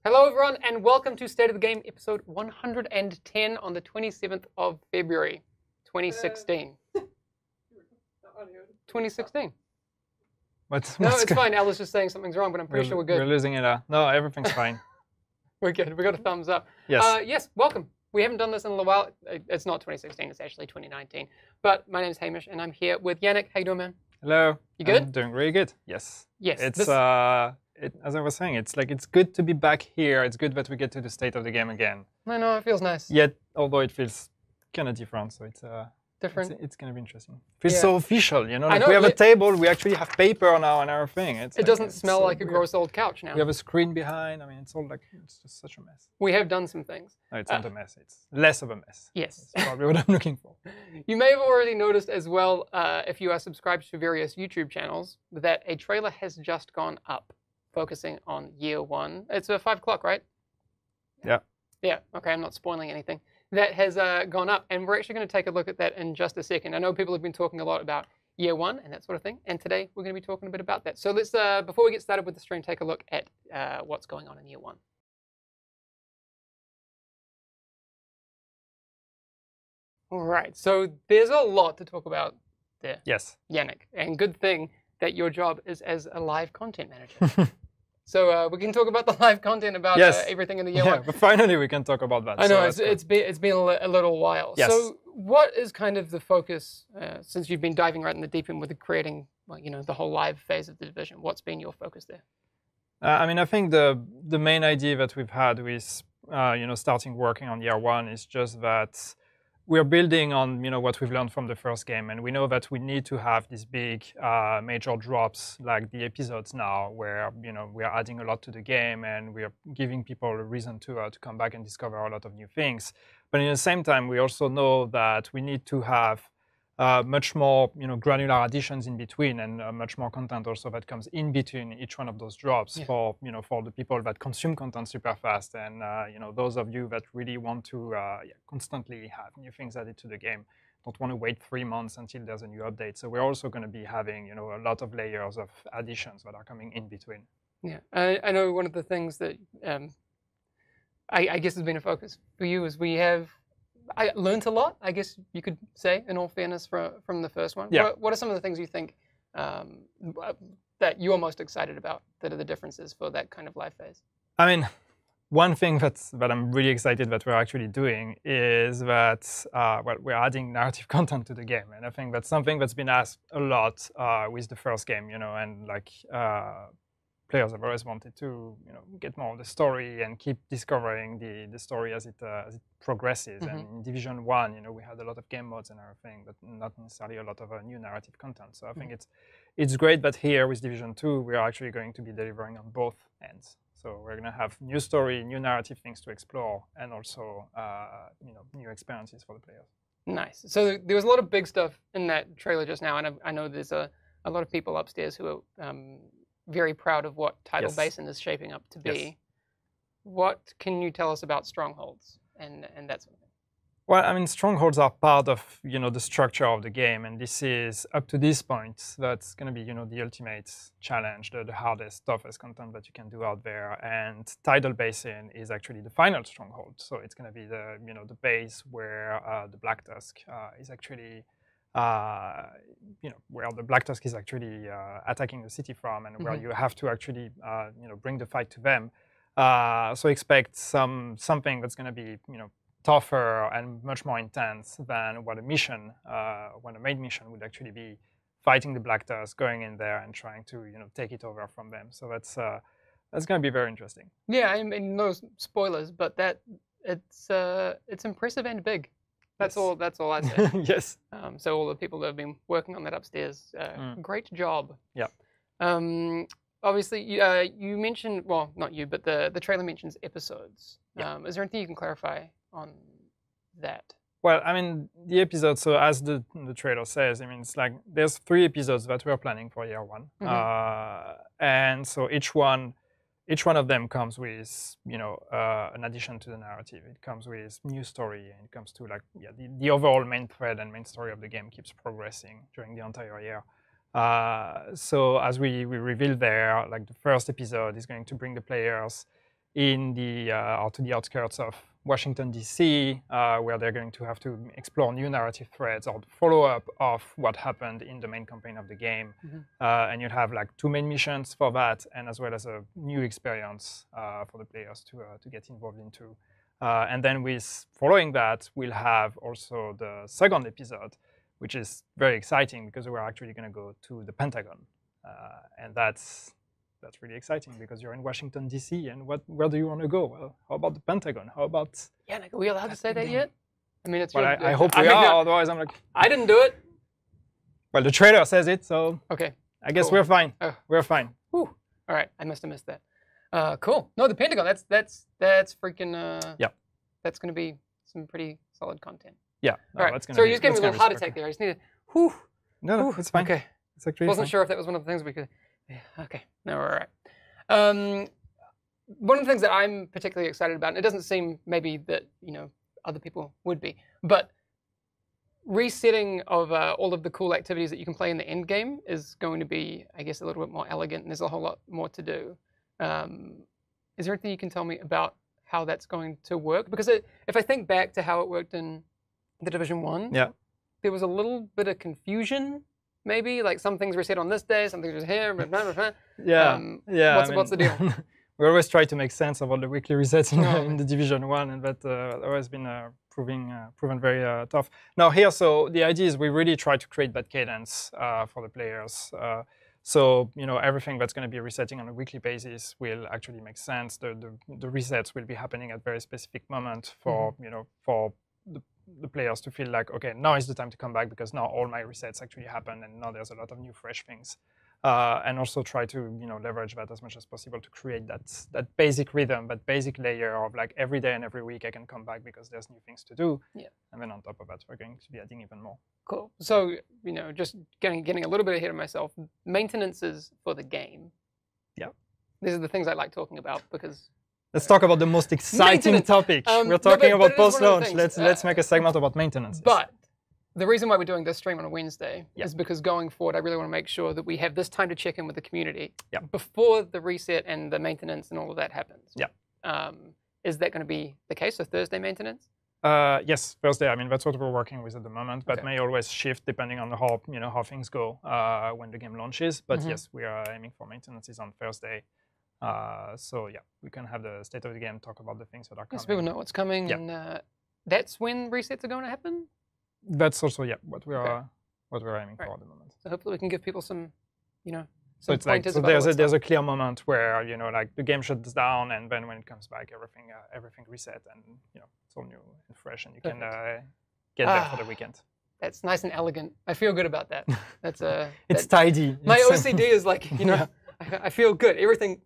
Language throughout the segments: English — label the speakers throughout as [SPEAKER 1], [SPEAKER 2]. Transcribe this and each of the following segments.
[SPEAKER 1] Hello everyone and welcome to State of the Game episode 110 on the 27th of February 2016. 2016. No, it's fine. Ella's just saying something's wrong, but I'm pretty sure we're good.
[SPEAKER 2] We're losing it. No, everything's fine.
[SPEAKER 1] We're good. We got a thumbs up.
[SPEAKER 2] Yes.
[SPEAKER 1] Yes, welcome. We haven't done this in a little while. It's not 2016, it's actually 2019. But my name's Hamish and I'm here with Yannick. How you doing, man?
[SPEAKER 2] Hello.
[SPEAKER 1] You good?
[SPEAKER 2] I'm doing really good. Yes.
[SPEAKER 1] Yes.
[SPEAKER 2] It's as I was saying, it's good to be back here. It's good that we get to the state of the game again.
[SPEAKER 1] I know, it feels nice.
[SPEAKER 2] Yet, although it feels kind of different, so it's
[SPEAKER 1] different.
[SPEAKER 2] It's gonna be interesting. Feels so official, you know. Like
[SPEAKER 1] I know,
[SPEAKER 2] we have a table. We actually have paper now and everything.
[SPEAKER 1] It doesn't smell like a gross old couch now.
[SPEAKER 2] We have a screen behind. I mean, it's all like it's just such a mess.
[SPEAKER 1] We have done some things.
[SPEAKER 2] No, it's not a mess. It's less of a mess.
[SPEAKER 1] Yes.
[SPEAKER 2] That's probably what I'm looking for.
[SPEAKER 1] You may have already noticed as well, if you are subscribed to various YouTube channels, that a trailer has just gone up, focusing on year one. It's 5 o'clock, right?
[SPEAKER 2] Yeah.
[SPEAKER 1] Yeah, okay, I'm not spoiling anything. That has gone up, and we're actually going to take a look at that in just a second. I know people have been talking a lot about year one and that sort of thing, and today we're going to be talking a bit about that. So let's, before we get started with the stream, take a look at what's going on in year one. All right, so there's a lot to talk about there.
[SPEAKER 2] Yes.
[SPEAKER 1] Yannick, and good thing that your job is as a live content manager. So we can talk about the live content, about everything in the year one.
[SPEAKER 2] But finally we can talk about that.
[SPEAKER 1] I know, it's been a little while.
[SPEAKER 2] Yes.
[SPEAKER 1] So what is kind of the focus, since you've been diving right in the deep end with creating, well, you know, the whole live phase of the division? What's been your focus there?
[SPEAKER 2] I mean, I think the main idea that we've had with, you know, starting working on year one is just that we're building on, you know, what we've learned from the first game, and we know that we need to have these big major drops like the episodes now, where, you know, we are adding a lot to the game and we are giving people a reason to come back and discover a lot of new things. But at the same time, we also know that we need to have much more, you know, granular additions in between, and much more content also that comes in between each one of those drops for, you know, for the people that consume content super fast, and you know, those of you that really want to constantly have new things added to the game, don't want to wait 3 months until there's a new update. So we're also going to be having, you know, a lot of layers of additions that are coming in between.
[SPEAKER 1] Yeah, I know one of the things that I guess has been a focus for you is I learned a lot, I guess you could say, in all fairness, from the first one.
[SPEAKER 2] Yeah.
[SPEAKER 1] What are some of the things you think that you're most excited about that are the differences for that kind of live phase?
[SPEAKER 2] I mean, one thing that I'm really excited that we're actually doing is that well, we're adding narrative content to the game. And I think that's something that's been asked a lot with the first game, you know, and like players have always wanted to, you know, get more of the story and keep discovering the story as it progresses. And in Division 1, you know, we had a lot of game modes and everything, but not necessarily a lot of new narrative content. So I think it's great that here with Division 2, we are actually going to be delivering on both ends. So we're going to have new story, new narrative things to explore, and also, you know, new experiences for the players.
[SPEAKER 1] Nice. So there was a lot of big stuff in that trailer just now, and I know there's a lot of people upstairs who are very proud of what Tidal Basin is shaping up to be.
[SPEAKER 2] Yes.
[SPEAKER 1] What can you tell us about Strongholds and that sort of thing?
[SPEAKER 2] Well, I mean, Strongholds are part of, you know, the structure of the game, and this is, up to this point, that's going to be, you know, the ultimate challenge, the hardest, toughest content that you can do out there. And Tidal Basin is actually the final Stronghold, so it's going to be the, you know, the base where the Black Tusk is actually, you know, where the Black Tusk is actually attacking the city from, and where you have to actually, you know, bring the fight to them. So expect something that's going to be, you know, tougher and much more intense than what a mission, when a main mission would actually be fighting the Black Tusk, going in there and trying to, you know, take it over from them. So that's going to be very interesting.
[SPEAKER 1] Yeah, I mean, no spoilers, but it's impressive and big. That's all I say.
[SPEAKER 2] Yes.
[SPEAKER 1] So all the people that have been working on that upstairs, great job.
[SPEAKER 2] Yeah.
[SPEAKER 1] Obviously, you mentioned, well, not you, but the trailer mentions episodes.
[SPEAKER 2] Yeah.
[SPEAKER 1] Is there anything you can clarify on that?
[SPEAKER 2] Well, I mean, the episode, so as the trailer says, I mean, it's like there's 3 episodes that we're planning for year one. And so each one of them comes with, you know, an addition to the narrative. It comes with new story, and it comes to, like, the overall main thread and main story of the game keeps progressing during the entire year. So as we revealed there, like, the first episode is going to bring the players in the or to the outskirts of Washington, D.C., where they're going to have to explore new narrative threads or follow-up of what happened in the main campaign of the game. And you'll have like 2 main missions for that, and as well as a new experience for the players to get involved into. And then following that, we'll have also the second episode, which is very exciting because we're actually going to go to the Pentagon. And that's really exciting because you're in Washington, D.C., and where do you want to go? Well, how about the Pentagon? How about...
[SPEAKER 1] Yeah, are we allowed to say that yet? I mean, it's...
[SPEAKER 2] Well, I hope we are, otherwise I'm like...
[SPEAKER 1] I didn't do it.
[SPEAKER 2] Well, the trailer says it, so...
[SPEAKER 1] Okay.
[SPEAKER 2] I guess we're fine. We're fine.
[SPEAKER 1] Whew. All right, I must have missed that. Cool. No, the Pentagon, that's freaking...
[SPEAKER 2] yeah.
[SPEAKER 1] That's going to be some pretty solid content.
[SPEAKER 2] Yeah.
[SPEAKER 1] No, all right. Sorry, you just gave me a little heart attack there. I just needed... Whew.
[SPEAKER 2] No, it's fine.
[SPEAKER 1] Okay.
[SPEAKER 2] It's actually
[SPEAKER 1] wasn't sure if that was one of the things we could... Yeah, okay. No, we're all right. One of the things that I'm particularly excited about, and it doesn't seem maybe that, other people would be, but resetting of all of the cool activities that you can play in the end game is going to be, I guess, a little bit more elegant, and there's a whole lot more to do. Is there anything you can tell me about how that's going to work? Because if I think back to how it worked in the Division 1, there was a little bit of confusion. Maybe like some things reset on this day, some things are here. Blah, blah, blah. What's the deal?
[SPEAKER 2] We always try to make sense of all the weekly resets in the Division 1, and that always been proven very tough. Now here, so the idea is we really try to create that cadence for the players. So everything that's going to be resetting on a weekly basis will actually make sense. The resets will be happening at very specific moment for for the players to feel like, okay, now is the time to come back because now all my resets actually happen and now there's a lot of new fresh things. And also try to leverage that as much as possible to create that basic rhythm, that basic layer of like every day and every week I can come back because there's new things to do.
[SPEAKER 1] Yeah.
[SPEAKER 2] And then on top of that, we're going to be adding even more.
[SPEAKER 1] Cool. So just getting a little bit ahead of myself. Maintenances for the game. Yeah. These are the things I like talking about because.
[SPEAKER 2] Let's talk about the most exciting topic. We're talking about post-launch. Let's make a segment about maintenance.
[SPEAKER 1] But the reason why we're doing this stream on a Wednesday is because going forward, I really want to make sure that we have this time to check in with the community before the reset and the maintenance and all of that happens. Yeah. Is that going to be the case? So Thursday maintenance?
[SPEAKER 2] Yes, Thursday. I mean, that's what we're working with at the moment, but may always shift depending on how things go when the game launches. But yes, we are aiming for maintenances on Thursday. So yeah, we can have the state of the game, talk about the things that are coming.
[SPEAKER 1] Yes, people know what's coming, and that's when resets are going to happen.
[SPEAKER 2] That's also what we are aiming for at the moment.
[SPEAKER 1] So hopefully we can give people some, some
[SPEAKER 2] so it's
[SPEAKER 1] pointers.
[SPEAKER 2] Like there's a clear moment where like the game shuts down, and then when it comes back, everything reset, and it's all new and fresh, and you can get there for the weekend. That's
[SPEAKER 1] nice and elegant. I feel good about that. That's
[SPEAKER 2] it's tidy.
[SPEAKER 1] My OCD is like I feel good. Everything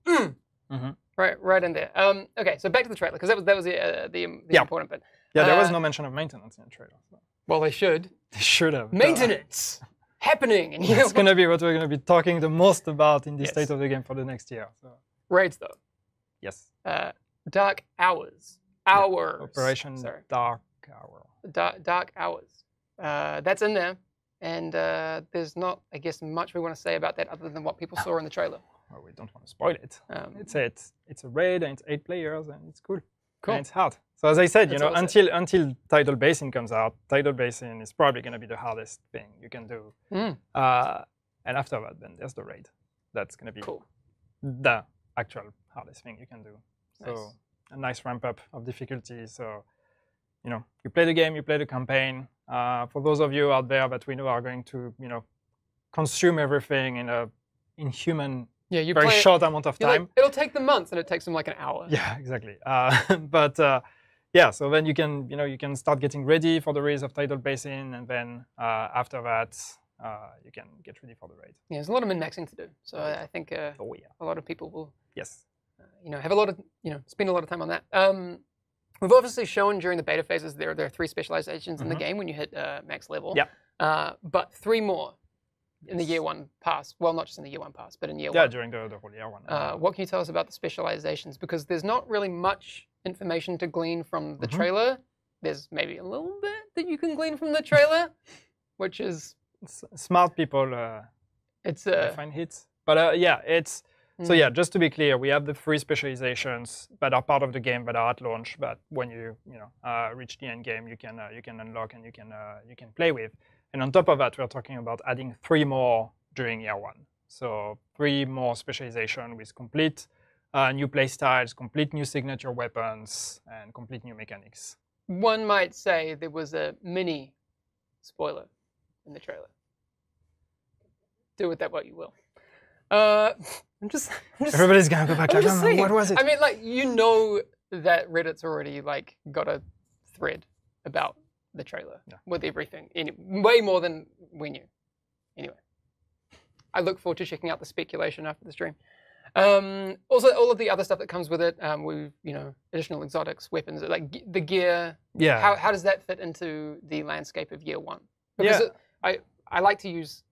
[SPEAKER 1] right in there. Okay, so back to the trailer because that was the important bit.
[SPEAKER 2] Yeah, there was no mention of maintenance in the trailer. So.
[SPEAKER 1] Well, they should.
[SPEAKER 2] They should have.
[SPEAKER 1] Maintenance happening, and
[SPEAKER 2] it's going to be what we're going to be talking the most about in the state of the game for the next year. So.
[SPEAKER 1] Raids, though.
[SPEAKER 2] Yes.
[SPEAKER 1] Dark Hours. Hours.
[SPEAKER 2] Operation Dark Hour.
[SPEAKER 1] Dark Hours. That's in there, and there's not, I guess, much we want to say about that other than what people saw in the trailer.
[SPEAKER 2] Well, we don't want to spoil it. It's a raid, and it's 8 players, and it's cool. Cool. And it's hard. So as I said, until Tidal Basin comes out, Tidal Basin is probably going to be the hardest thing you can do. And after that, then there's the raid. That's going to be the actual hardest thing you can do. So a nice ramp up of difficulty. So, you play the game, you play the campaign. For those of you out there that we know are going to, consume everything in a inhuman, very short amount of time.
[SPEAKER 1] It'll take them months, and it takes them like an hour.
[SPEAKER 2] Yeah, exactly. But so then you can start getting ready for the raids of Tidal Basin, and then after that, you can get ready for the raid.
[SPEAKER 1] Yeah, there's a lot of min-maxing to do. So I think a lot of people will.
[SPEAKER 2] Yes.
[SPEAKER 1] Have a lot of spend a lot of time on that. We've obviously shown during the beta phases there are 3 specializations in the game when you hit max level.
[SPEAKER 2] Yeah.
[SPEAKER 1] But 3 more. In the year 1 pass. Well, not just in the year 1 pass, but in year 1.
[SPEAKER 2] Yeah, during the whole year 1.
[SPEAKER 1] What can you tell us about the specializations? Because there's not really much information to glean from the trailer. There's maybe a little bit that you can glean from the trailer, which is...
[SPEAKER 2] Smart people find hits. But So yeah, just to be clear, we have the 3 specializations that are part of the game that are at launch. But when you reach the end game, you can unlock and you can play with. And on top of that, we're talking about adding 3 more during year 1. So 3 more specialization with complete new play styles, complete new signature weapons, and complete new mechanics.
[SPEAKER 1] One might say there was a mini spoiler in the trailer. Do with that what you will. I'm just
[SPEAKER 2] Everybody's gonna go back.
[SPEAKER 1] I'm just saying,
[SPEAKER 2] what was it?
[SPEAKER 1] I mean, like, you know that Reddit's already like got a thread about the trailer with everything, way more than we knew. Anyway, I look forward to checking out the speculation after the stream. Also, all of the other stuff that comes with it, with additional exotics, weapons, like the gear.
[SPEAKER 2] Yeah.
[SPEAKER 1] How does that fit into the landscape of year 1? Because I like to use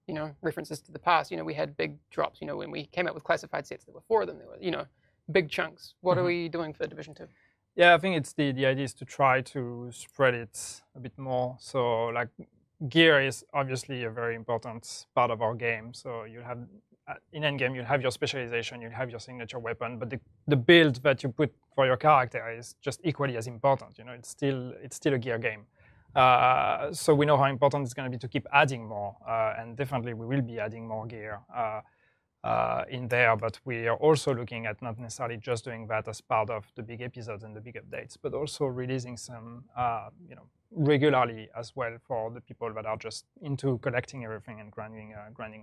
[SPEAKER 1] references to the past. We had big drops. When we came out with classified sets, there were 4 of them. There were big chunks. What are we doing for Division 2?
[SPEAKER 2] Yeah, I think it's the idea is to try to spread it a bit more. So like gear is obviously a very important part of our game. So you have in endgame, you'll have your specialization, you'll have your signature weapon, but the build that you put for your character is just equally as important. It's still a gear game. So we know how important it's going to be to keep adding more, and definitely we will be adding more gear in there. But we are also looking at not necessarily just doing that as part of the big episodes and the big updates, but also releasing some, regularly as well for the people that are just into collecting everything and grinding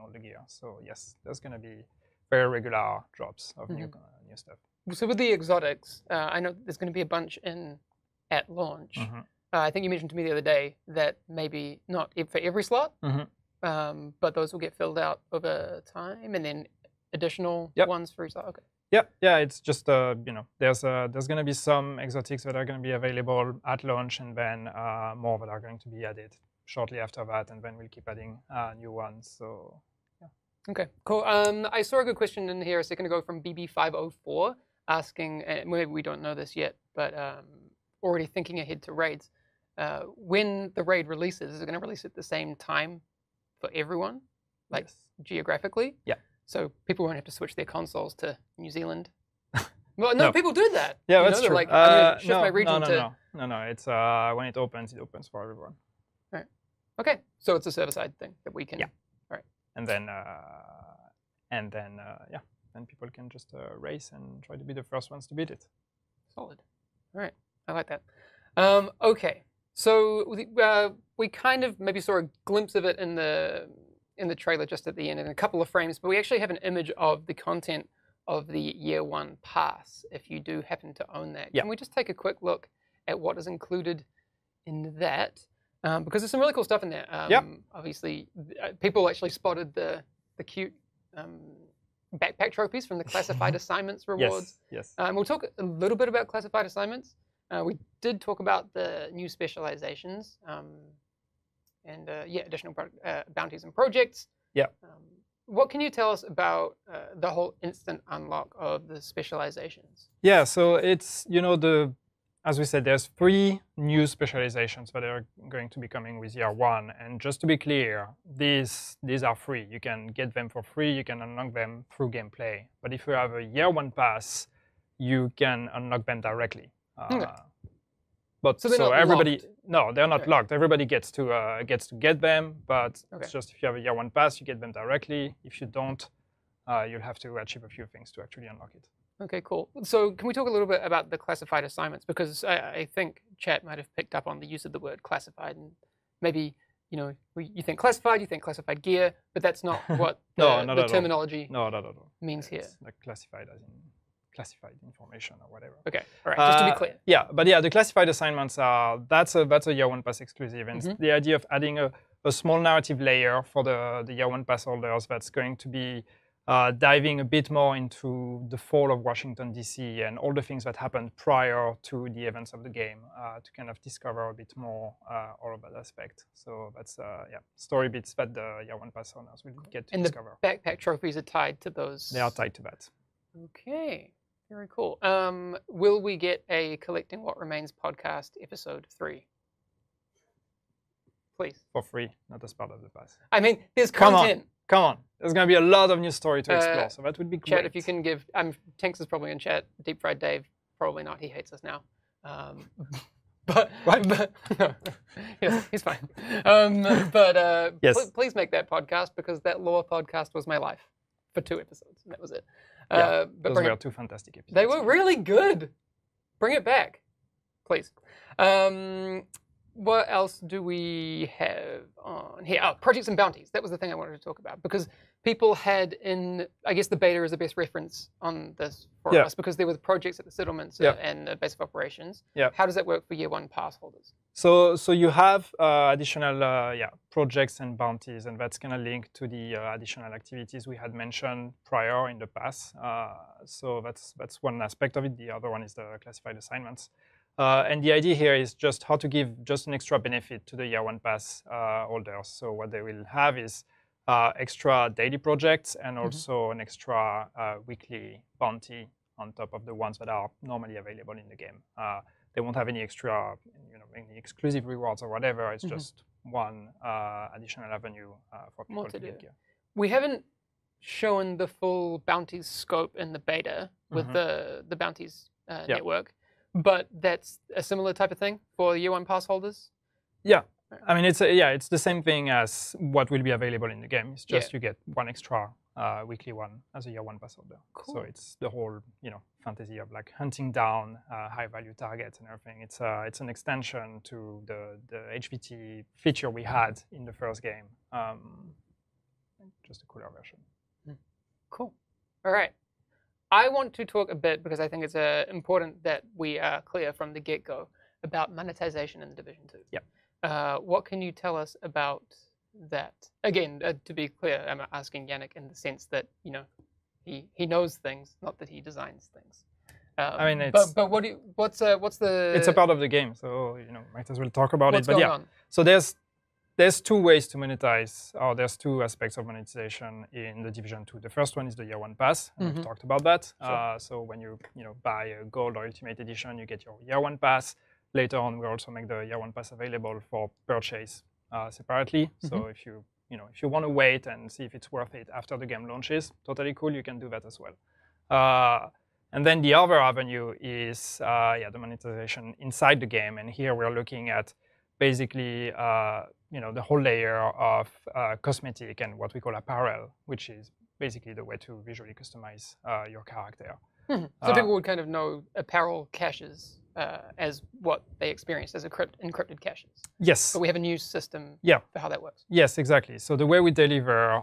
[SPEAKER 2] all the gear. So yes, there's going to be very regular drops of new stuff.
[SPEAKER 1] So with the exotics, I know there's going to be a bunch at launch. I think you mentioned to me the other day that maybe not for every slot, but those will get filled out over time, and then additional ones for each slot. Okay.
[SPEAKER 2] Yeah. It's just there's going to be some exotics that are going to be available at launch, and then more that are going to be added shortly after that, and then we'll keep adding new ones. So yeah.
[SPEAKER 1] Okay, cool. I saw a good question in here a second ago from BB504 asking, and maybe we don't know this yet, but already thinking ahead to raids. When the raid releases, is it going to release at the same time for everyone, like geographically?
[SPEAKER 2] Yeah.
[SPEAKER 1] So people won't have to switch their consoles to New Zealand. Well, no, people do that.
[SPEAKER 2] Yeah, that's true.
[SPEAKER 1] Like, I'm going to shift my region
[SPEAKER 2] No. It's when it opens for everyone.
[SPEAKER 1] All right. Okay. So it's a server-side thing that we can.
[SPEAKER 2] Yeah.
[SPEAKER 1] All right.
[SPEAKER 2] And then people can just race and try to be the first ones to beat it.
[SPEAKER 1] Solid. All right. I like that. Okay. So we kind of maybe saw a glimpse of it in the trailer just at the end in a couple of frames, but we actually have an image of the content of the year 1 pass if you do happen to own that. Can we just take a quick look at what is included in that? Because there's some really cool stuff in there. Obviously, people actually spotted the cute backpack trophies from the classified assignments rewards.
[SPEAKER 2] Yes.
[SPEAKER 1] And we'll talk a little bit about classified assignments. We did talk about the new specializations and additional bounties and projects.
[SPEAKER 2] Yeah.
[SPEAKER 1] What can you tell us about the whole instant unlock of the specializations?
[SPEAKER 2] Yeah, so it's, as we said, there's 3 new specializations that are going to be coming with year 1. And just to be clear, these are free. You can get them for free. You can unlock them through gameplay. But if you have a year 1 pass, you can unlock them directly. But
[SPEAKER 1] so
[SPEAKER 2] everybody,
[SPEAKER 1] locked.
[SPEAKER 2] No, they're not locked. Everybody gets to get them, but it's just if you have a year 1 pass, you get them directly. If you don't, you'll have to achieve a few things to actually unlock it.
[SPEAKER 1] Okay, cool. So can we talk a little bit about the classified assignments? Because I think chat might have picked up on the use of the word classified, and maybe you think classified gear, but that's not what the terminology means here.
[SPEAKER 2] It's like classified as in classified information or whatever.
[SPEAKER 1] Okay, all right, just to be clear.
[SPEAKER 2] Yeah, but the classified assignments that's a year 1 pass exclusive, and the idea of adding a small narrative layer for the year 1 pass holders that's going to be diving a bit more into the fall of Washington, D.C. and all the things that happened prior to the events of the game to kind of discover a bit more all of that aspect. So that's story bits that the year 1 pass owners will get to discover.
[SPEAKER 1] And the backpack trophies are tied to those?
[SPEAKER 2] They are tied to that.
[SPEAKER 1] Okay. Very cool. Will we get a Collecting What Remains podcast episode 3? Please.
[SPEAKER 2] For free, not as part of the pass.
[SPEAKER 1] I mean, there's content.
[SPEAKER 2] Come on. There's going to be a lot of new story to explore, so that would be great.
[SPEAKER 1] Chat, if you can give... Tinks is probably in chat. Deep Fried Dave, probably not. He hates us now. But no, yes, he's fine. Yes. Please make that podcast, because that lore podcast was my life for 2 episodes, and that was it.
[SPEAKER 2] But those were 2 fantastic episodes.
[SPEAKER 1] They were really good. Bring it back, please. What else do we have on here? Oh, projects and bounties. That was the thing I wanted to talk about, because people had I guess the beta is the best reference on this for us, because there were projects at the settlements and the base of operations. How does that work for year 1 pass holders?
[SPEAKER 2] So you have additional projects and bounties, and that's going to link to the additional activities we had mentioned prior in the pass. So that's one aspect of it. The other one is the classified assignments. And the idea here is just how to give just an extra benefit to the year 1 pass holders. So what they will have is extra daily projects and also an extra weekly bounty on top of the ones that are normally available in the game. They won't have any extra, any exclusive rewards or whatever. It's just one additional avenue for people to get gear.
[SPEAKER 1] We haven't shown the full bounties scope in the beta with the bounties network. But that's a similar type of thing for year 1 pass holders?
[SPEAKER 2] Yeah. I mean, it's the same thing as what will be available in the game. It's just you get one extra weekly one as a year 1 pass holder. Cool. So it's the whole, fantasy of like hunting down high-value targets and everything. It's an extension to the HVT feature we had in the first game. Just a cooler version.
[SPEAKER 1] Cool. All right. I want to talk a bit, because I think it's important that we are clear from the get-go about monetization in Division 2.
[SPEAKER 2] Yeah.
[SPEAKER 1] What can you tell us about that? Again, to be clear, I'm asking Yannick in the sense that, he knows things, not that he designs things.
[SPEAKER 2] I mean, it's...
[SPEAKER 1] But what's the...
[SPEAKER 2] It's a part of the game, so, might as well talk about it. But
[SPEAKER 1] going on?
[SPEAKER 2] So there's 2 ways to monetize, or there's 2 aspects of monetization in the Division 2. The first one is the year 1 pass, and we've talked about that. Sure. So when you buy a Gold or Ultimate Edition, you get your year 1 pass. Later on, we also make the year 1 pass available for purchase separately. So if you want to wait and see if it's worth it after the game launches, totally cool. You can do that as well. And then the other avenue is the monetization inside the game. And here we're looking at basically the whole layer of cosmetic and what we call apparel, which is basically the way to visually customize your character.
[SPEAKER 1] So people would kind of know Apparel Caches as what they experienced as encrypted caches.
[SPEAKER 2] Yes.
[SPEAKER 1] But we have a new system for how that works.
[SPEAKER 2] Yes, exactly. So the way we deliver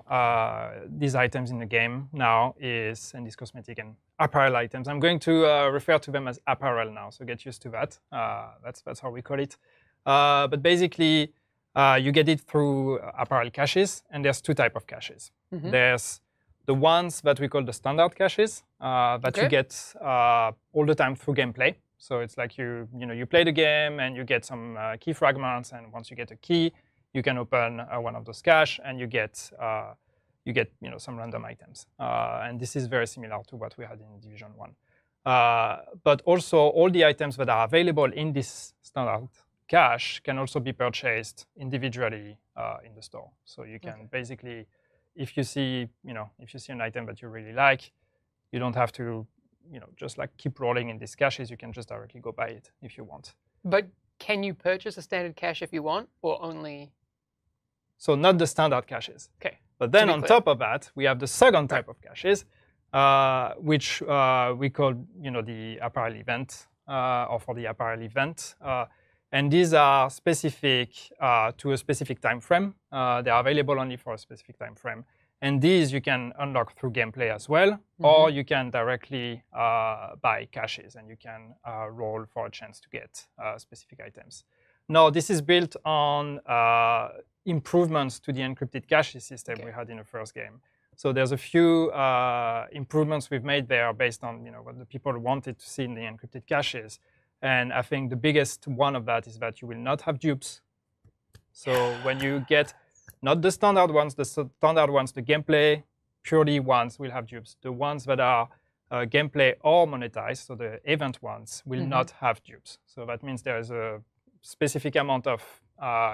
[SPEAKER 2] these items in the game now is, and these cosmetic and apparel items, I'm going to refer to them as apparel now, so get used to that. That's how we call it. But basically, you get it through Apparel Caches, and there's 2 types of caches. There's the ones that we call the standard caches that you get all the time through gameplay. So it's like you play the game and you get some key fragments, and once you get a key, you can open one of those caches and you get some random items. And this is very similar to what we had in Division 1. But also all the items that are available in this standard cache can also be purchased individually in the store. So you can basically, if you see an item that you really like, you don't have to just like keep rolling in these caches. You can just directly go buy it if you want.
[SPEAKER 1] But can you purchase a standard cache if you want, or only?
[SPEAKER 2] So not the standard caches.
[SPEAKER 1] Okay.
[SPEAKER 2] But then on top of that, we have the second type of caches, which we call the apparel event, or for the apparel event. And these are specific to a specific time frame. They are available only for a specific time frame. And these you can unlock through gameplay as well, or you can directly buy caches, and you can roll for a chance to get specific items. Now, this is built on improvements to the encrypted cache system we had in the first game. So there's a few improvements we've made there based on what the people wanted to see in the encrypted caches. And I think the biggest one of that is that you will not have dupes. So when you get not the standard ones, the gameplay purely ones will have dupes. The ones that are gameplay or monetized, so the event ones, will not have dupes. So that means there is a specific amount of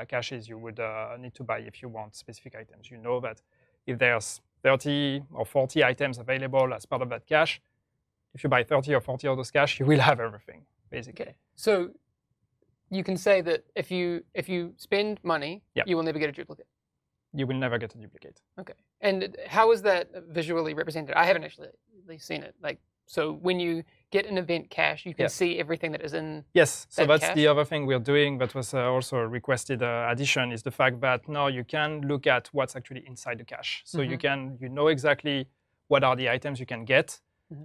[SPEAKER 2] caches you would need to buy if you want specific items. You know that if there's 30 or 40 items available as part of that cache, if you buy 30 or 40 of those cache, you will have everything, basically.
[SPEAKER 1] Okay. So you can say that if you spend money, you will never get a duplicate.
[SPEAKER 2] You will never get a duplicate.
[SPEAKER 1] Okay. And how is that visually represented? I haven't actually seen it. Like, so when you get an event cache, you can see everything that is in.
[SPEAKER 2] Yes. So that's
[SPEAKER 1] cache?
[SPEAKER 2] the other thing we're doing. That was also a requested addition, is the fact that now you can look at what's actually inside the cache. So you know exactly what are the items you can get.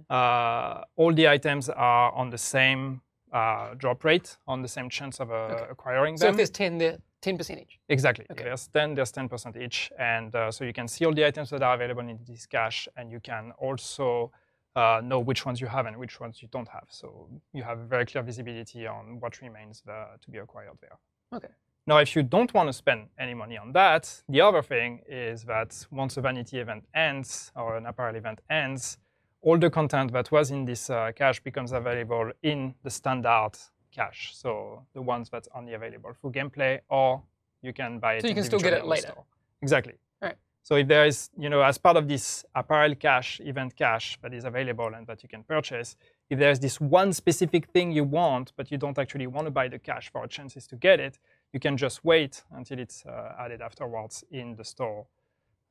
[SPEAKER 2] All the items are on the same drop rate, on the same chance of acquiring them.
[SPEAKER 1] So if there's 10, they're 10% each.
[SPEAKER 2] Exactly. Okay. There's 10, there's 10% each. And so you can see all the items that are available in this cache, and you can also know which ones you have and which ones you don't have. So you have very clear visibility on what remains to be acquired there.
[SPEAKER 1] Okay.
[SPEAKER 2] Now, if you don't want to spend any money on that, the other thing is that once a vanity event ends or an apparel event ends, all the content that was in this cache becomes available in the standard cache. So the ones that's only available through gameplay, or you can buy it.
[SPEAKER 1] So you can still get it later.
[SPEAKER 2] Store. Exactly.
[SPEAKER 1] All right.
[SPEAKER 2] So if there is, as part of this apparel cache, event cache that is available and that you can purchase, if there's this one specific thing you want, but you don't actually want to buy the cache for chances to get it, you can just wait until it's added afterwards in the store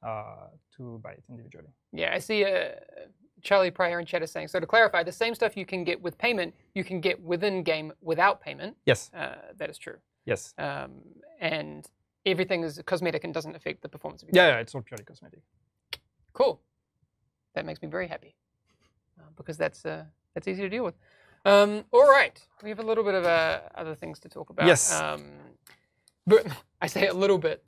[SPEAKER 2] to buy it individually.
[SPEAKER 1] Yeah, I see Charlie Pryor in chat is saying, so to clarify, the same stuff you can get with payment, you can get within game without payment.
[SPEAKER 2] Yes.
[SPEAKER 1] That is true.
[SPEAKER 2] Yes.
[SPEAKER 1] And everything is cosmetic and doesn't affect the performance of your
[SPEAKER 2] game. Yeah, it's all purely cosmetic.
[SPEAKER 1] Cool. That makes me very happy because that's easy to deal with. All right, we have a little bit of other things to talk about.
[SPEAKER 2] Yes.
[SPEAKER 1] But I say a little bit.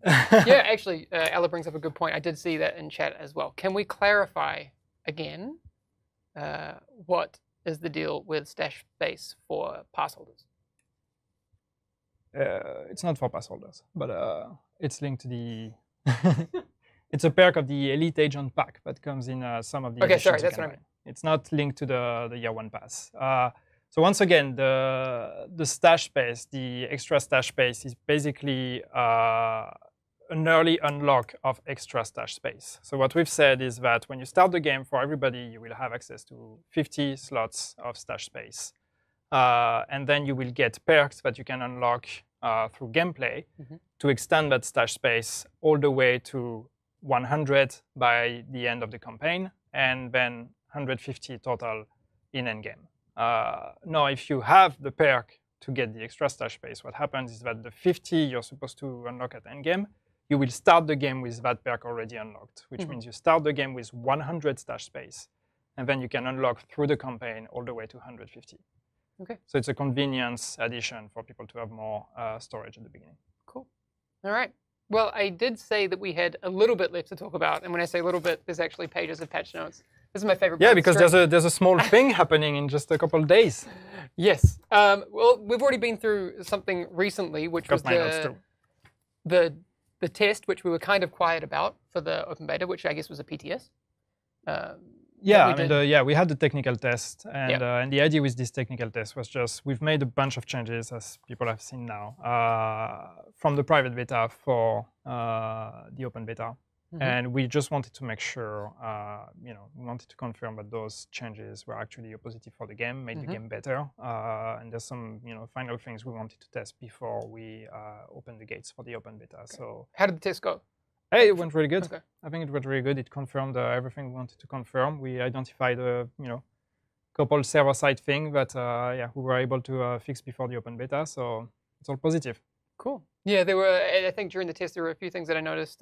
[SPEAKER 1] Yeah, actually, Ella brings up a good point. I did see that in chat as well. Can we clarify again what is the deal with stash space for pass holders?
[SPEAKER 2] It's not for pass holders, but it's linked to the... It's a perk of the Elite Agent pack that comes in some of the
[SPEAKER 1] Okay, sorry, that's what I mean.
[SPEAKER 2] It's not linked to the Year 1 pass. So once again, the stash space, the extra stash space, is basically an early unlock of extra stash space. So what we've said is that when you start the game, for everybody, you will have access to 50 slots of stash space. And then you will get perks that you can unlock through gameplay to extend that stash space all the way to 100 by the end of the campaign, and then 150 total in endgame. Now, if you have the perk to get the extra stash space, what happens is that the 50 you're supposed to unlock at endgame, you will start the game with that perk already unlocked, which means you start the game with 100 stash space, and then you can unlock through the campaign all the way to 150.
[SPEAKER 1] Okay.
[SPEAKER 2] So it's a convenience addition for people to have more storage at the beginning.
[SPEAKER 1] Cool. All right. Well, I did say that we had a little bit left to talk about, and when I say a little bit, there's actually pages of patch notes. This is my favorite part.
[SPEAKER 2] Yeah, because there's a small thing happening in just a couple of days.
[SPEAKER 1] Yes. Well, we've already been through something recently, which was the test, which we were kind of quiet about for the open beta, which I guess was a PTS.
[SPEAKER 2] Yeah, we had the technical test, and the idea with this technical test was just we've made a bunch of changes, as people have seen now, from the private beta for the open beta, and we just wanted to make sure, we wanted to confirm that those changes were actually a positive for the game, made the game better, and there's some, final things we wanted to test before we open the gates for the open beta. Okay. So
[SPEAKER 1] how did the test go?
[SPEAKER 2] Hey, it went really good.
[SPEAKER 1] Okay.
[SPEAKER 2] I think it went really good. It confirmed everything we wanted to confirm. We identified a couple server-side things that we were able to fix before the open beta. So it's all positive.
[SPEAKER 1] Cool. Yeah, there were. I think during the test there were a few things that I noticed.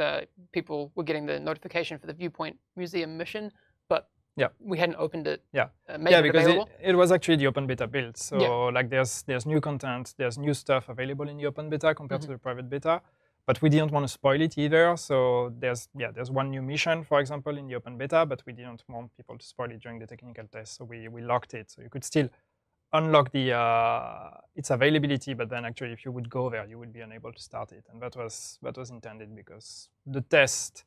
[SPEAKER 1] People were getting the notification for the Viewpoint Museum mission, but we hadn't opened it.
[SPEAKER 2] Yeah.
[SPEAKER 1] Because
[SPEAKER 2] it was actually the open beta build. So like there's new content, there's new stuff available in the open beta compared to the private beta. But we didn't want to spoil it either. So there's one new mission, for example, in the open beta, but we didn't want people to spoil it during the technical test. So we locked it. So you could still unlock its availability, but then actually if you would go there, you would be unable to start it. And that was intended because the test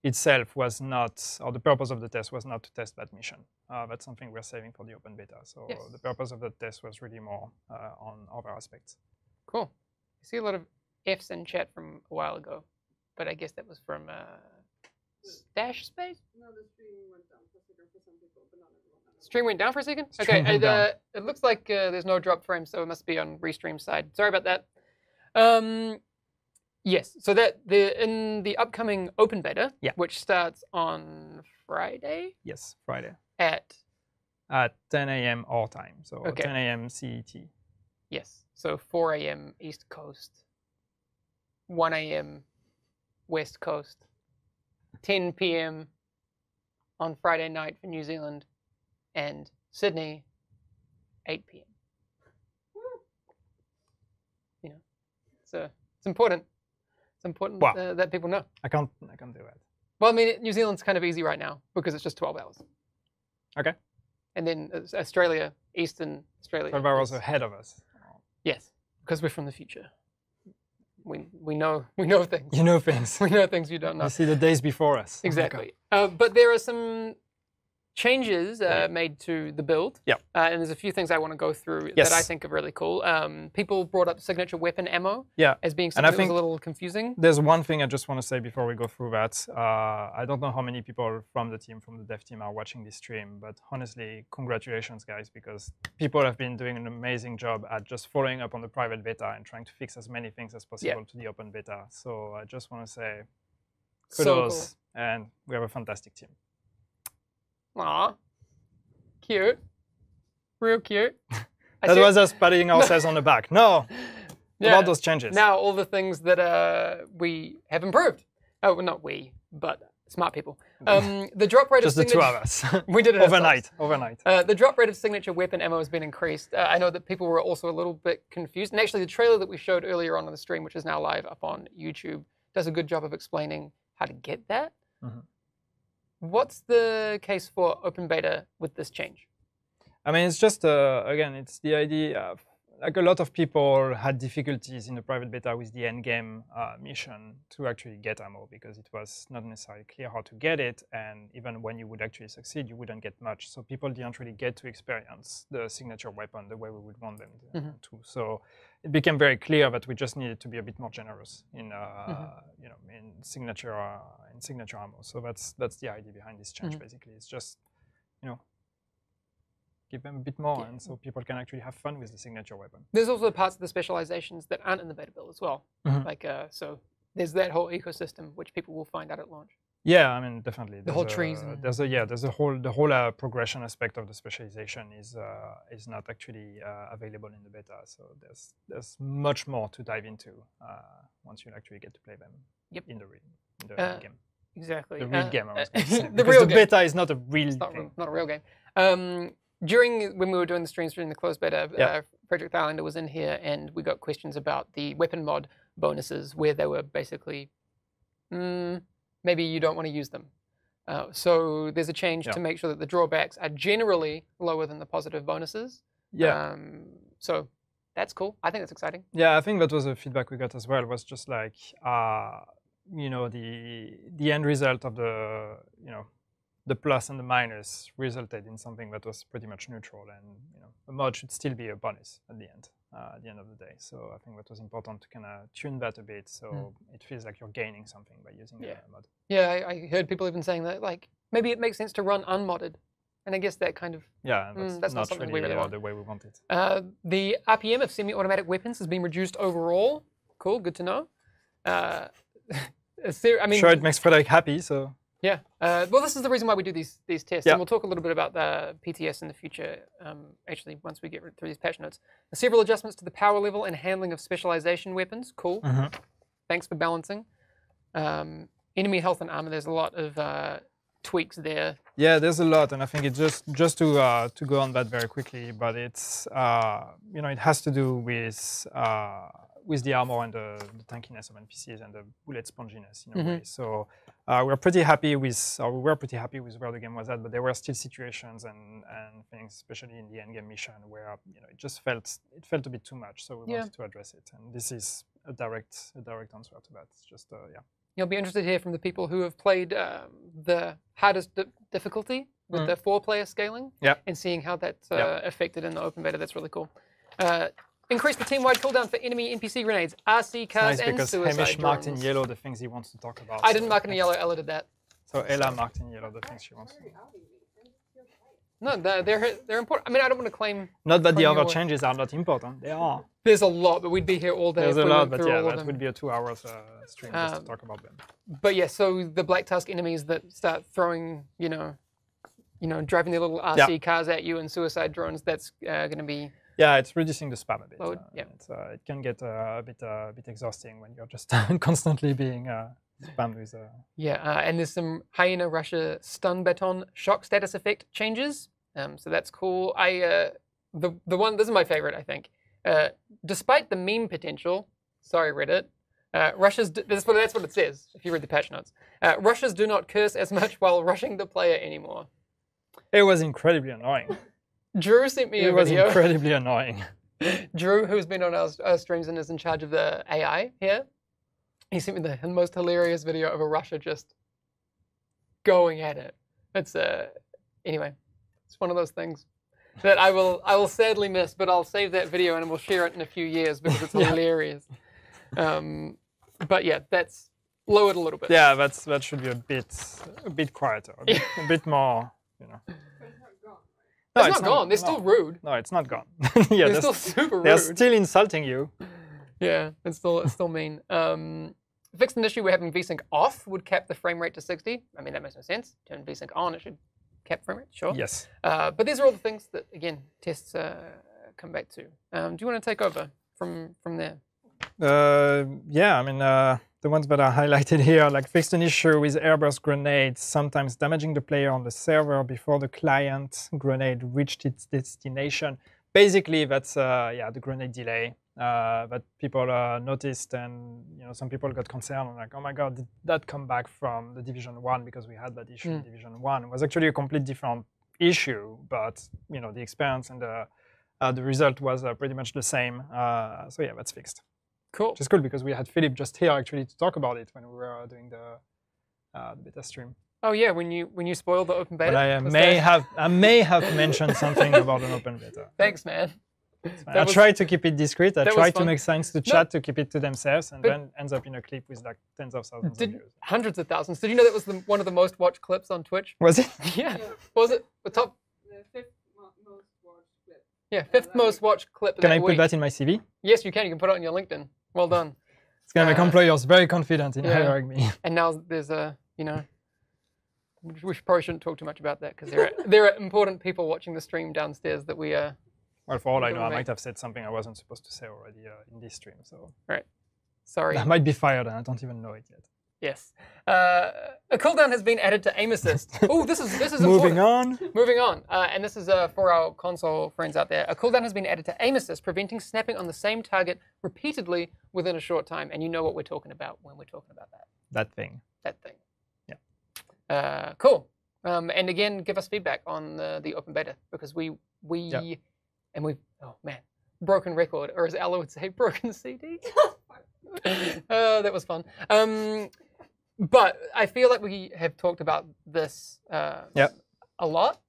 [SPEAKER 2] itself was not, or the purpose of the test was not to test that mission. That's something we're saving for the open beta. So the purpose of the test was really more on other aspects.
[SPEAKER 1] Cool. I see a lot of F's in chat from a while ago, but I guess that was from Dash Space.
[SPEAKER 3] No, the stream went down for a second for some people, but not everyone.
[SPEAKER 1] Stream went down for a second.
[SPEAKER 2] Stream
[SPEAKER 1] Okay,
[SPEAKER 2] went down.
[SPEAKER 1] it looks like there's no drop frame, so it must be on Restream's side. Sorry about that. Yes, so that in the upcoming open beta,
[SPEAKER 2] Yeah.
[SPEAKER 1] which starts on Friday
[SPEAKER 2] Yes, Friday
[SPEAKER 1] at
[SPEAKER 2] 10 a.m. our time, so
[SPEAKER 1] Okay.
[SPEAKER 2] 10 a.m. CET.
[SPEAKER 1] yes, so 4 a.m. East Coast, 1 a.m. West Coast, 10 p.m. on Friday night for New Zealand, and Sydney, 8 p.m. You know, it's important. It's important
[SPEAKER 2] Wow.
[SPEAKER 1] that people know.
[SPEAKER 2] I can't do that.
[SPEAKER 1] Well, I mean, New Zealand's kind of easy right now because it's just 12 hours.
[SPEAKER 2] Okay.
[SPEAKER 1] And then Australia, Eastern Australia.
[SPEAKER 2] 12 hours
[SPEAKER 1] is-
[SPEAKER 2] ahead of us.
[SPEAKER 1] Yes, because we're from the future. We know things.
[SPEAKER 2] You know things.
[SPEAKER 1] We know things you don't know.
[SPEAKER 2] You see the days before us. Oh my
[SPEAKER 1] Exactly. But there are some changes made to the build.
[SPEAKER 2] Yeah.
[SPEAKER 1] And there's a few things I want to go through
[SPEAKER 2] Yes.
[SPEAKER 1] that I think are really cool. People brought up signature weapon ammo
[SPEAKER 2] Yeah.
[SPEAKER 1] as being
[SPEAKER 2] And
[SPEAKER 1] something
[SPEAKER 2] I
[SPEAKER 1] that was
[SPEAKER 2] think
[SPEAKER 1] a little confusing.
[SPEAKER 2] There's one thing I just want to say before we go through that. I don't know how many people from the dev team are watching this stream, but honestly, congratulations, guys, because people have been doing an amazing job at just following up on the private beta and trying to fix as many things as possible to the open beta. So I just want to say
[SPEAKER 1] So
[SPEAKER 2] kudos, and we have a fantastic team.
[SPEAKER 1] Aw. Cute. Real cute.
[SPEAKER 2] That was us patting ourselves on the back. No, about those changes.
[SPEAKER 1] Now all the things that we have improved. Oh, well, not we, but smart people. The drop rate
[SPEAKER 2] just
[SPEAKER 1] of
[SPEAKER 2] the two
[SPEAKER 1] signature...
[SPEAKER 2] of us.
[SPEAKER 1] We did it
[SPEAKER 2] overnight.
[SPEAKER 1] ourselves.
[SPEAKER 2] Overnight.
[SPEAKER 1] The drop rate of signature weapon ammo has been increased. I know that people were also a little bit confused. And actually, the trailer that we showed earlier on the stream, which is now live up on YouTube, does a good job of explaining how to get that.
[SPEAKER 2] Mhm.
[SPEAKER 1] What's the case for open beta with this change?
[SPEAKER 2] I mean, it's just, again, it's the idea of, like, a lot of people had difficulties in the private beta with the end game mission to actually get ammo because it was not necessarily clear how to get it. And even when you would actually succeed, you wouldn't get much. So people didn't really get to experience the signature weapon the way we would want them to. So it became very clear that we just needed to be a bit more generous in, you know, in signature ammo. So that's the idea behind this change. Basically, it's just, you know, give them a bit more, and so people can actually have fun with the signature weapon.
[SPEAKER 1] There's also parts of the specializations that aren't in the beta build as well. Like, so there's that whole ecosystem which people will find out at launch.
[SPEAKER 2] Yeah, I mean, definitely.
[SPEAKER 1] The whole trees.
[SPEAKER 2] There's a whole progression aspect of the specialization is not actually available in the beta. So there's much more to dive into once you actually get to play them in the game.
[SPEAKER 1] Exactly.
[SPEAKER 2] The real game, I was going to say.
[SPEAKER 1] The real game.
[SPEAKER 2] Beta is not a real thing.
[SPEAKER 1] Not a real game. When we were doing the streams during the closed beta, Project Islander was in here, and we got questions about the weapon mod bonuses, where they were basically, maybe you don't want to use them. So there's a change to make sure that the drawbacks are generally lower than the positive bonuses.
[SPEAKER 2] Yeah.
[SPEAKER 1] So that's cool. I think that's exciting.
[SPEAKER 2] Yeah, I think that was the feedback we got as well. Was just like, you know, the end result of the, you know, the plus and the minus resulted in something that was pretty much neutral, and you know, a mod should still be a bonus at the end of the day. So I think that was important to kind of tune that a bit, so it feels like you're gaining something by using the mod. Yeah,
[SPEAKER 1] I heard people even saying that, like, maybe it makes sense to run unmodded, and I guess that kind of
[SPEAKER 2] that's
[SPEAKER 1] not something we really want.
[SPEAKER 2] The way we want it.
[SPEAKER 1] The RPM of semi-automatic weapons has been reduced overall. Cool, good to know. I mean,
[SPEAKER 2] sure, it makes Frederick happy, so.
[SPEAKER 1] Yeah. Well, this is the reason why we do these tests, and we'll talk a little bit about the PTS in the future, actually, once we get through these patch notes. Several adjustments to the power level and handling of specialization weapons. Cool. Thanks for balancing. Enemy health and armor, there's a lot of tweaks there.
[SPEAKER 2] Yeah, there's a lot, and I think it's just to go on that very quickly, but it's, you know, it has to do with the armor and the tankiness of NPCs and the bullet sponginess in a way. So we were pretty happy with where the game was at, but there were still situations and things, especially in the end game mission, where you know it felt a bit too much. So we wanted to address it, and this is a direct answer to that. It's just
[SPEAKER 1] You'll be interested to hear from the people who have played the hardest difficulty with the 4-player scaling, and seeing how that's affected in the open beta. That's really cool. increase the team-wide cooldown for enemy NPC grenades, RC cars,
[SPEAKER 2] Nice,
[SPEAKER 1] and
[SPEAKER 2] because
[SPEAKER 1] suicide
[SPEAKER 2] Hamish marked in
[SPEAKER 1] drones.
[SPEAKER 2] yellow the things he wants to talk about.
[SPEAKER 1] I didn't mark in yellow. Ella did that.
[SPEAKER 2] So Ella marked in yellow the things she wants to.
[SPEAKER 1] No, they're important. I mean, I don't want to claim.
[SPEAKER 2] Not that the
[SPEAKER 1] Claim
[SPEAKER 2] other
[SPEAKER 1] your-
[SPEAKER 2] changes are not important. They are.
[SPEAKER 1] There's a lot, but we'd be here all day.
[SPEAKER 2] There's
[SPEAKER 1] if
[SPEAKER 2] a
[SPEAKER 1] we
[SPEAKER 2] lot,
[SPEAKER 1] went
[SPEAKER 2] but
[SPEAKER 1] through
[SPEAKER 2] yeah,
[SPEAKER 1] all of
[SPEAKER 2] that
[SPEAKER 1] them.
[SPEAKER 2] would be a 2 hours stream just to talk about them.
[SPEAKER 1] But yeah, so the Black Tusk enemies that start throwing, driving their little RC cars at you and suicide drones. That's going to be.
[SPEAKER 2] Yeah, it's reducing the spam a bit.
[SPEAKER 1] Load, yeah.
[SPEAKER 2] It can get a bit exhausting when you're just constantly being spammed with.
[SPEAKER 1] And there's some Hyena Russia stun baton shock status effect changes. So that's cool. The one, this is my favorite, I think. Despite the meme potential, sorry Reddit, that's what it says if you read the patch notes. Rushers do not curse as much while rushing the player anymore.
[SPEAKER 2] It was incredibly annoying.
[SPEAKER 1] Drew sent me a
[SPEAKER 2] It was
[SPEAKER 1] video.
[SPEAKER 2] incredibly annoying.
[SPEAKER 1] Drew, who's been on our streams and is in charge of the AI here, he sent me the most hilarious video of a Rusher just going at it. It's anyway, it's one of those things that I will sadly miss, but I'll save that video and we'll share it in a few years because it's hilarious. But yeah, that's lowered a little bit.
[SPEAKER 2] Yeah, that should be a bit quieter, a bit more, No,
[SPEAKER 1] it's not gone. They're still rude.
[SPEAKER 2] No, it's not gone.
[SPEAKER 1] They're still super rude.
[SPEAKER 2] They're still insulting you.
[SPEAKER 1] Yeah, it's still mean. Fixed an issue we're having VSync off would cap the frame rate to 60. I mean, that makes no sense. Turn VSync on, it should cap frame rate, sure.
[SPEAKER 2] Yes.
[SPEAKER 1] But these are all the things that, again, tests come back to. Do you want to take over from there?
[SPEAKER 2] Yeah, I mean, the ones that are highlighted here, like fixed an issue with airburst grenades, sometimes damaging the player on the server before the client grenade reached its destination. Basically, that's the grenade delay that people noticed, and some people got concerned, like, oh my god, did that come back from the Division 1 because we had that issue in Division 1? It was actually a complete different issue, but the experience and the result was pretty much the same. So yeah, that's fixed.
[SPEAKER 1] Cool.
[SPEAKER 2] Which is cool because we had Philip just here actually to talk about it when we were doing the beta stream.
[SPEAKER 1] Oh yeah, when you spoiled the open beta.
[SPEAKER 2] But I may have mentioned something about an open beta.
[SPEAKER 1] Thanks, man.
[SPEAKER 2] I tried to keep it discreet. I tried to make sense to chat to keep it to themselves, and then ends up in a clip with like tens of thousands of views.
[SPEAKER 1] Hundreds of thousands. Did you know that was one of the most watched clips on Twitch?
[SPEAKER 2] Was it?
[SPEAKER 1] Yeah. Was it the top?
[SPEAKER 3] The fifth most watched clip.
[SPEAKER 1] Yeah, fifth most watched clip.
[SPEAKER 2] Can I put that in my CV?
[SPEAKER 1] Yes, you can. You can put it on your LinkedIn. Well done.
[SPEAKER 2] It's gonna make employers very confident in hiring me.
[SPEAKER 1] And now there's we probably shouldn't talk too much about that because there are important people watching the stream downstairs that we
[SPEAKER 2] Well, for all I know, I might have said something I wasn't supposed to say already in this stream. So
[SPEAKER 1] right, sorry.
[SPEAKER 2] I might be fired, and I don't even know it yet.
[SPEAKER 1] Yes. A cooldown has been added to aim assist. Oh, this is
[SPEAKER 2] Moving
[SPEAKER 1] important.
[SPEAKER 2] on.
[SPEAKER 1] Moving on. And this is for our console friends out there. A cooldown has been added to aim assist, preventing snapping on the same target repeatedly within a short time. And you know what we're talking about when we're talking about that.
[SPEAKER 2] That thing.
[SPEAKER 1] That thing.
[SPEAKER 2] Yeah.
[SPEAKER 1] Cool. And again, give us feedback on the open beta because we oh man, broken record, or as Ella would say, broken CD. That was fun. But I feel like we have talked about this a lot.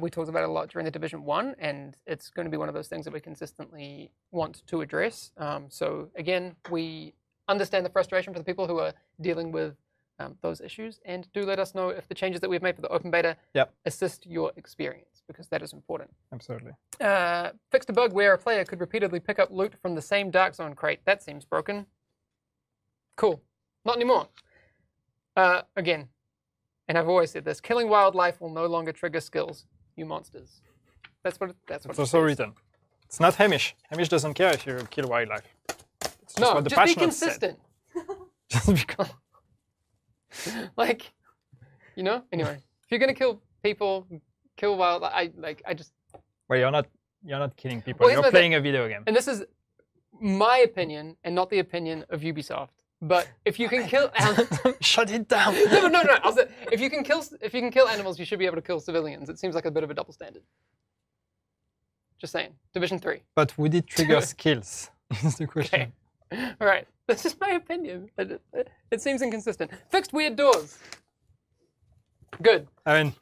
[SPEAKER 1] We talked about it a lot during the Division 1, and it's going to be one of those things that we consistently want to address. So again, we understand the frustration for the people who are dealing with those issues, and do let us know if the changes that we've made for the open beta assist your experience, because that is important.
[SPEAKER 2] Absolutely.
[SPEAKER 1] Fixed a bug where a player could repeatedly pick up loot from the same Dark Zone crate. That seems broken. Cool. Not anymore. Again, and I've always said this, killing wildlife will no longer trigger skills, you monsters. That's what
[SPEAKER 2] it's also written. It's not Hamish. Hamish doesn't care if you kill wildlife. It's just what the
[SPEAKER 1] just be
[SPEAKER 2] patch notes said.
[SPEAKER 1] consistent. Just because, like, anyway, if you're gonna kill people, kill wildlife. I just.
[SPEAKER 2] Well, you're not killing people.
[SPEAKER 1] Well,
[SPEAKER 2] you're playing a video game.
[SPEAKER 1] And this is my opinion, and not the opinion of Ubisoft. But if you can kill
[SPEAKER 2] shut it down.
[SPEAKER 1] No. I'll say, if you can kill animals, you should be able to kill civilians. It seems like a bit of a double standard. Just saying. Division 3.
[SPEAKER 2] But would it trigger skills? Is the question.
[SPEAKER 1] Okay. All right. That's just my opinion. It seems inconsistent. Fixed weird doors. Good.
[SPEAKER 2] I mean,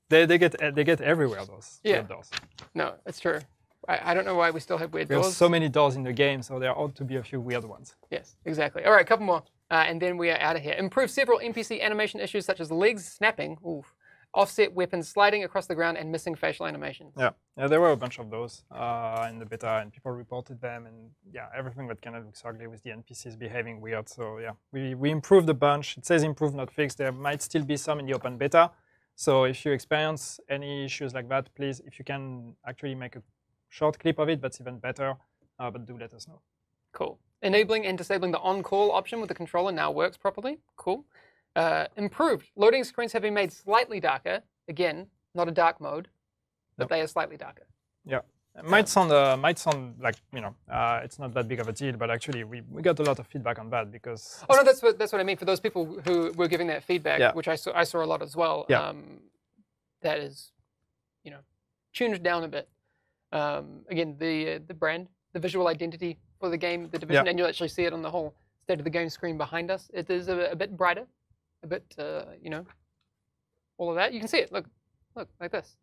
[SPEAKER 2] they get everywhere those weird doors.
[SPEAKER 1] No, it's true. I don't know why we still have weird
[SPEAKER 2] There's
[SPEAKER 1] doors.
[SPEAKER 2] so many doors in the game, so there ought to be a few weird ones.
[SPEAKER 1] Yes, exactly. All right, a couple more, and then we are out of here. Improve several NPC animation issues such as legs snapping, offset weapons sliding across the ground, and missing facial animations.
[SPEAKER 2] Yeah, there were a bunch of those in the beta, and people reported them, and yeah, everything that kind of looks ugly with the NPCs behaving weird. So yeah, we improved a bunch. It says improve, not fix. There might still be some in the open beta. So if you experience any issues like that, please, if you can actually make a short clip of it, that's even better. But do let us know.
[SPEAKER 1] Cool. Enabling and disabling the on-call option with the controller now works properly. Cool. Improved. Loading screens have been made slightly darker. Again, not a dark mode, but they are slightly darker.
[SPEAKER 2] Yeah. It might sound like, it's not that big of a deal, but actually we got a lot of feedback on that because...
[SPEAKER 1] Oh, no, that's what I mean. For those people who were giving that feedback, which I saw a lot as well, that is, tuned down a bit. Again, the brand, the visual identity for the game, the division, and you'll actually see it on the whole state of the game screen behind us. It is a bit brighter, a bit, all of that. You can see it. Look, like this.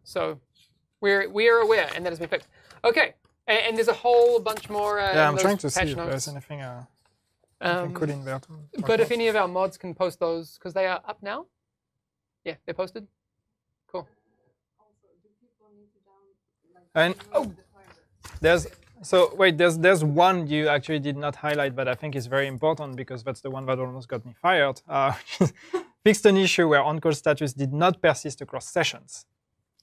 [SPEAKER 1] So we are aware, and that has been fixed. Okay, and there's a whole bunch more.
[SPEAKER 2] I'm trying to see if there's anything cool in there.
[SPEAKER 1] But if any of our mods can post those, because they are up now. Yeah, they're posted. Cool.
[SPEAKER 3] Also, do people need to
[SPEAKER 2] And there's one you actually did not highlight, but I think is very important because that's the one that almost got me fired. Fixed an issue where on-call status did not persist across sessions.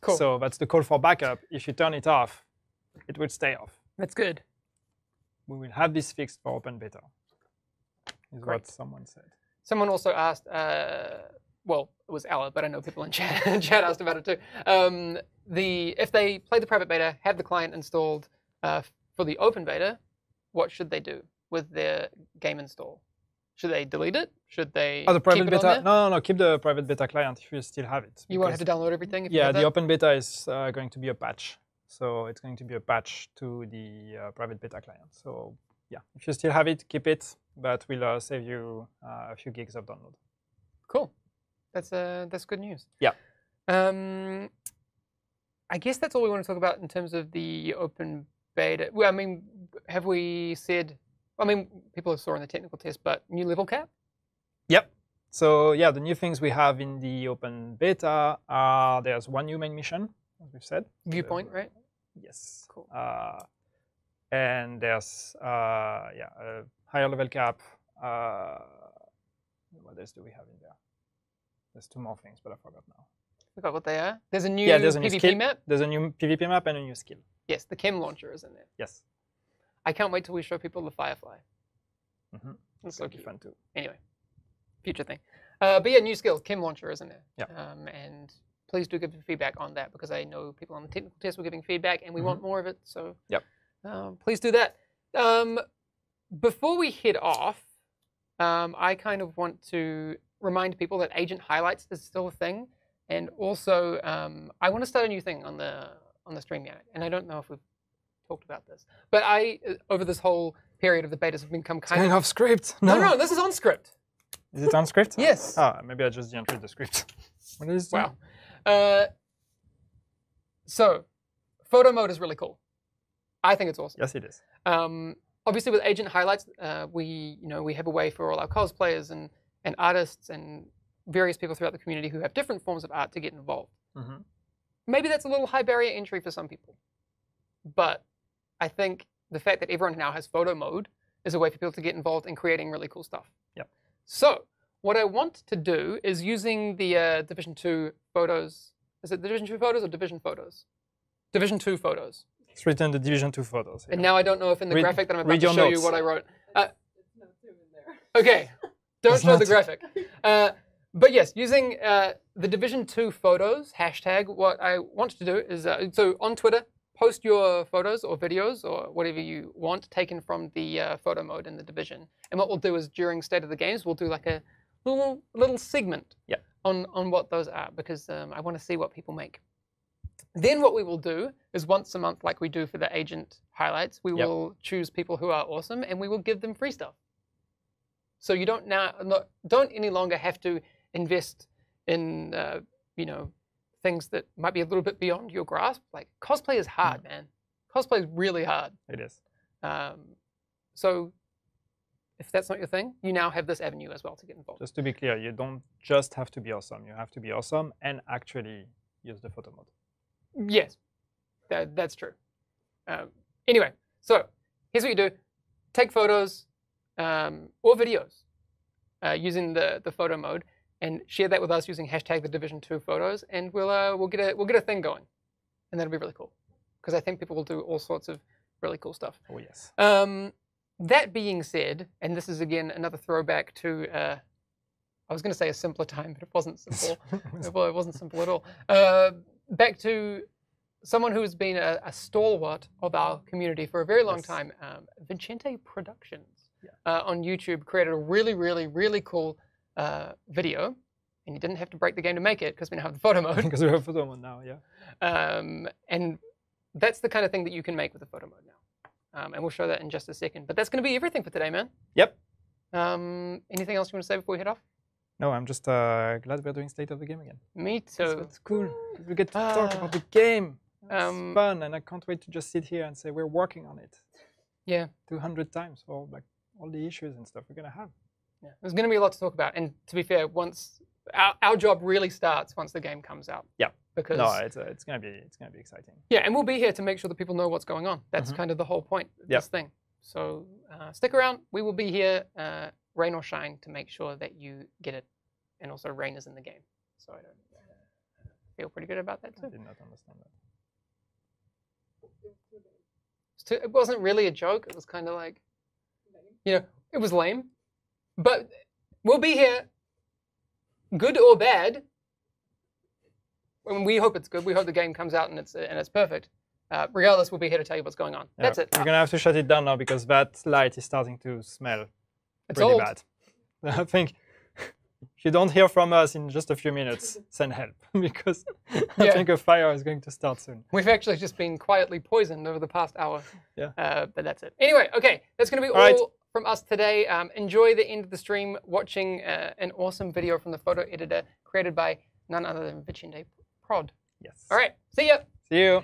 [SPEAKER 1] Cool.
[SPEAKER 2] So that's the call for backup. If you turn it off, it will stay off.
[SPEAKER 1] That's good.
[SPEAKER 2] We will have this fixed for open beta, is what someone said.
[SPEAKER 1] Someone also asked, well, it was Ella, but I know people in chat asked about it too. If they play the private beta, have the client installed for the open beta, what should they do with their game install? Should they delete it? Should they
[SPEAKER 2] the private
[SPEAKER 1] keep
[SPEAKER 2] beta?
[SPEAKER 1] it on there?
[SPEAKER 2] No, keep the private beta client if you still have it.
[SPEAKER 1] You won't have to download everything? If
[SPEAKER 2] the open beta is going to be a patch. So it's going to be a patch to the private beta client. So yeah, if you still have it, keep it, but we'll save you a few gigs of download.
[SPEAKER 1] Cool. That's good news.
[SPEAKER 2] Yeah.
[SPEAKER 1] I guess that's all we want to talk about in terms of the open beta. Well, I mean, have we said... I mean, people saw in the technical test, but new level cap?
[SPEAKER 2] Yep. So yeah, the new things we have in the open beta are there's one new main mission, as we've said.
[SPEAKER 1] Viewpoint, right?
[SPEAKER 2] Yes.
[SPEAKER 1] Cool.
[SPEAKER 2] And there's a higher level cap. What else do we have in there? There's two more things, but I forgot now.
[SPEAKER 1] Forgot what they are. There's a new PvP map.
[SPEAKER 2] There's a new PvP map and a new skill.
[SPEAKER 1] Yes, the chem launcher is in there.
[SPEAKER 2] Yes.
[SPEAKER 1] I can't wait till we show people the Firefly.
[SPEAKER 2] Mm-hmm.
[SPEAKER 1] That's
[SPEAKER 2] so fun too.
[SPEAKER 1] Anyway, future thing. But yeah, new skill, chem launcher, isn't there?
[SPEAKER 2] Yeah.
[SPEAKER 1] And please do give feedback on that because I know people on the technical test were giving feedback and we want more of it. So please do that. Before we head off, I kind of want to remind people that agent highlights is still a thing. And also, I want to start a new thing on the stream yet. And I don't know if we've talked about this. But over this whole period of the betas, have become kind of
[SPEAKER 2] off script.
[SPEAKER 1] No, this is on script.
[SPEAKER 2] Is it on script?
[SPEAKER 1] Yes.
[SPEAKER 2] Maybe I just didn't read the script. What is it?
[SPEAKER 1] Wow. So, photo mode is really cool. I think it's awesome.
[SPEAKER 2] Yes, it is.
[SPEAKER 1] Obviously, with agent highlights, we have a way for all our cosplayers and artists and various people throughout the community who have different forms of art to get involved.
[SPEAKER 2] Mm-hmm.
[SPEAKER 1] Maybe that's a little high barrier entry for some people, but I think the fact that everyone now has photo mode is a way for people to get involved in creating really cool stuff.
[SPEAKER 2] Yep.
[SPEAKER 1] So what I want to do is using the Division 2 photos. Is it Division 2 photos or Division photos? Division 2 photos.
[SPEAKER 2] It's written the Division 2 photos.
[SPEAKER 1] And now I don't know if in the graphic that I'm about to show you what I wrote.
[SPEAKER 3] It's no two in there.
[SPEAKER 1] Okay, don't show the graphic. But yes, using the Division 2 photos hashtag, what I want to do is, so on Twitter, post your photos or videos or whatever you want taken from the photo mode in the Division. And what we'll do is during State of the Games, we'll do like a little segment on what those are because I want to see what people make. Then what we will do is once a month, like we do for the agent highlights, we will choose people who are awesome and we will give them free stuff. So you don't any longer have to invest in things that might be a little bit beyond your grasp. Like cosplay is hard, man. Cosplay is really hard.
[SPEAKER 2] It is.
[SPEAKER 1] So if that's not your thing, you now have this avenue as well to get involved.
[SPEAKER 2] Just to be clear, you don't just have to be awesome. You have to be awesome and actually use the photo mode.
[SPEAKER 1] Yes, that's true. Anyway, so here's what you do. Take photos or videos using the photo mode and share that with us using hashtag #TheDivision2Photos, and we'll get a thing going, and that'll be really cool because I think people will do all sorts of really cool stuff.
[SPEAKER 2] Oh yes.
[SPEAKER 1] That being said, and this is again another throwback to I was going to say a simpler time, but it wasn't simple. Well, it wasn't simple at all. Back to someone who's been a stalwart of our community for a very long time, Vicente Productions on YouTube created a really, really, really cool video, and you didn't have to break the game to make it because we now have the photo mode.
[SPEAKER 2] Because we have photo mode now, yeah.
[SPEAKER 1] And that's the kind of thing that you can make with the photo mode now. And we'll show that in just a second. But that's going to be everything for today, man.
[SPEAKER 2] Yep.
[SPEAKER 1] Anything else you want to say before we head off?
[SPEAKER 2] No, I'm just glad we're doing State of the Game again.
[SPEAKER 1] Me too.
[SPEAKER 2] It's cool. We get to talk about the game. It's fun, and I can't wait to just sit here and say we're working on it.
[SPEAKER 1] Yeah.
[SPEAKER 2] 200 times for like all the issues and stuff we're gonna have.
[SPEAKER 1] Yeah. There's going to be a lot to talk about, and to be fair, once our job really starts once the game comes out.
[SPEAKER 2] Yeah.
[SPEAKER 1] Because
[SPEAKER 2] it's gonna be exciting.
[SPEAKER 1] Yeah, and we'll be here to make sure that people know what's going on. That's kind of the whole point of this thing. So stick around. We will be here, rain or shine, to make sure that you get it. And also, rain is in the game, so I don't feel pretty good about that too.
[SPEAKER 2] I did not understand that.
[SPEAKER 1] It wasn't really a joke. It was kind of like, it was lame. But we'll be here, good or bad. And we hope it's good. We hope the game comes out and it's perfect. Regardless, we'll be here to tell you what's going on.
[SPEAKER 2] Yeah,
[SPEAKER 1] That's it.
[SPEAKER 2] We're gonna have to shut it down now because that light is starting to smell
[SPEAKER 1] It's
[SPEAKER 2] pretty
[SPEAKER 1] old.
[SPEAKER 2] bad. I think if you don't hear from us in just a few minutes, send help because I think a fire is going to start soon.
[SPEAKER 1] We've actually just been quietly poisoned over the past hour.
[SPEAKER 2] Yeah.
[SPEAKER 1] But that's it. Anyway, okay, that's going to be all from us today. Enjoy the end of the stream watching an awesome video from the photo editor created by none other than Vicente Prod.
[SPEAKER 2] Yes.
[SPEAKER 1] All right, see ya.
[SPEAKER 2] See you.